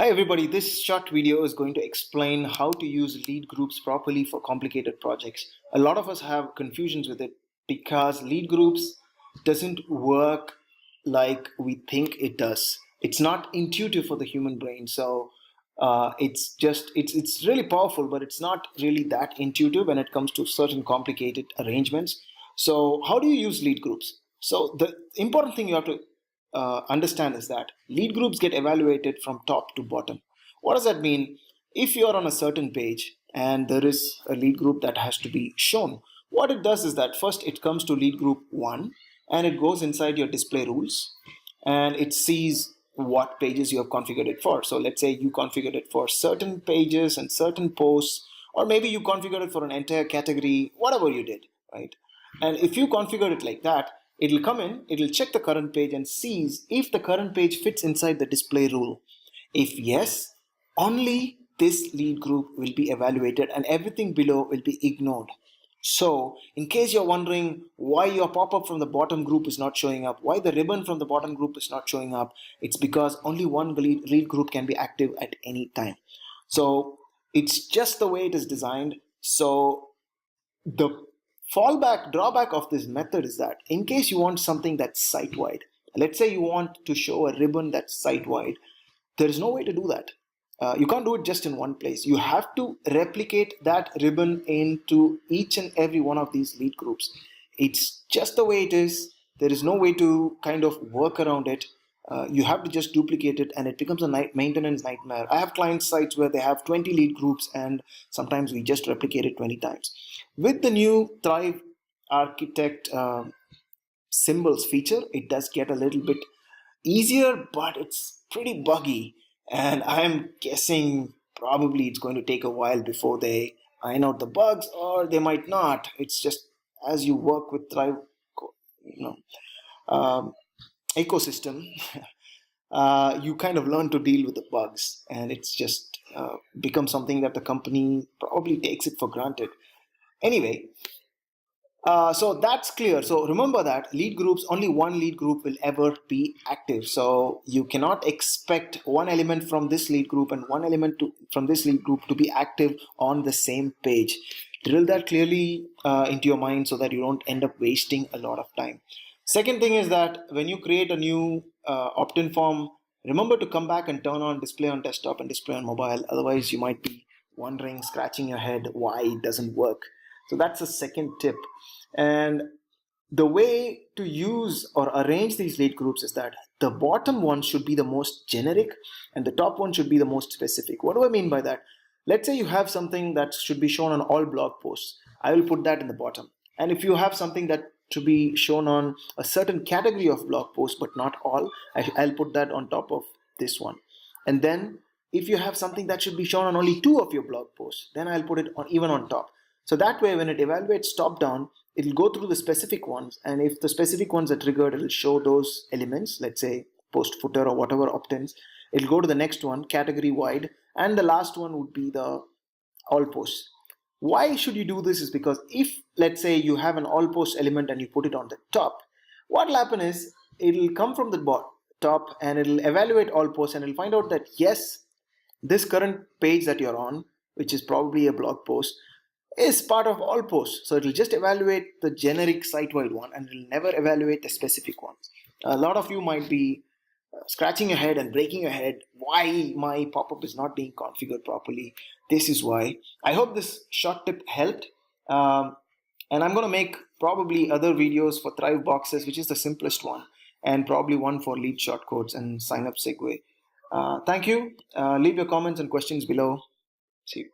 Hi everybody, this short video is going to explain how to use lead groups properly for complicated projects. A lot of us have confusions with it because lead groups doesn't work like we think it does. It's not intuitive for the human brain. It's really powerful, but it's not really that intuitive when it comes to certain complicated arrangements. So how do you use lead groups? So the important thing you have to understand is that lead groups get evaluated from top to bottom. What does that mean? If you're on a certain page and there is a lead group that has to be shown, what it does is that first it comes to lead group 1 and it goes inside your display rules and it sees what pages you have configured it for. So let's say you configured it for certain pages and certain posts, or maybe you configured it for an entire category, whatever you did, right? And if you configure it like that, it'll come in, it'll check the current page and sees if the current page fits inside the display rule. If yes, only this lead group will be evaluated and everything below will be ignored. So in case you're wondering why your pop-up from the bottom group is not showing up, why the ribbon from the bottom group is not showing up, it's because only one lead group can be active at any time. So it's just the way it is designed. So the drawback of this method is that in case you want something that's site-wide, let's say you want to show a ribbon that's site-wide, there is no way to do that. You can't do it just in one place. You have to replicate that ribbon into each and every one of these lead groups. It's just the way it is. There is no way to kind of work around it. You have to just duplicate it and it becomes a maintenance nightmare. I have client sites where they have 20 lead groups and sometimes we just replicate it 20 times. With the new Thrive Architect symbols feature, it does get a little bit easier, but it's pretty buggy. And I'm guessing probably it's going to take a while before they iron out the bugs, or they might not. It's just as you work with Thrive, you know, um, ecosystem, you kind of learn to deal with the bugs, and it's just becomes something that the company probably takes it for granted. Anyway, so that's clear. So remember that lead groups, only one lead group will ever be active. So you cannot expect one element from this lead group and one element from this lead group to be active on the same page. Drill that clearly into your mind so that you don't end up wasting a lot of time. Second thing is that when you create a new opt-in form, remember to come back and turn on display on desktop and display on mobile. Otherwise, you might be wondering, scratching your head why it doesn't work. So that's the second tip. And the way to use or arrange these lead groups is that the bottom one should be the most generic and the top one should be the most specific. What do I mean by that? Let's say you have something that should be shown on all blog posts. I will put that in the bottom. And if you have something that to be shown on a certain category of blog posts, but not all, I'll put that on top of this one. And then if you have something that should be shown on only two of your blog posts, then I'll put it on even on top. So that way, when it evaluates top down, it'll go through the specific ones. And if the specific ones are triggered, it'll show those elements, let's say post footer or whatever opt-ins. It'll go to the next one, category wide. And the last one would be the all posts. Why should you do this is because if, let's say, you have an all post element and you put it on the top, what will happen is it'll come from the top and it'll evaluate all posts and it'll find out that yes, this current page that you're on, which is probably a blog post, is part of all posts. So it'll just evaluate the generic site-wide one and it'll never evaluate the specific ones. A lot of you might be scratching your head and breaking your head why my pop-up is not being configured properly. This is why. I hope this short tip helped. And I'm going to make probably other videos for Thrive boxes, which is the simplest one, and probably one for lead shortcodes and sign up segue. Thank you. Leave your comments and questions below. See you.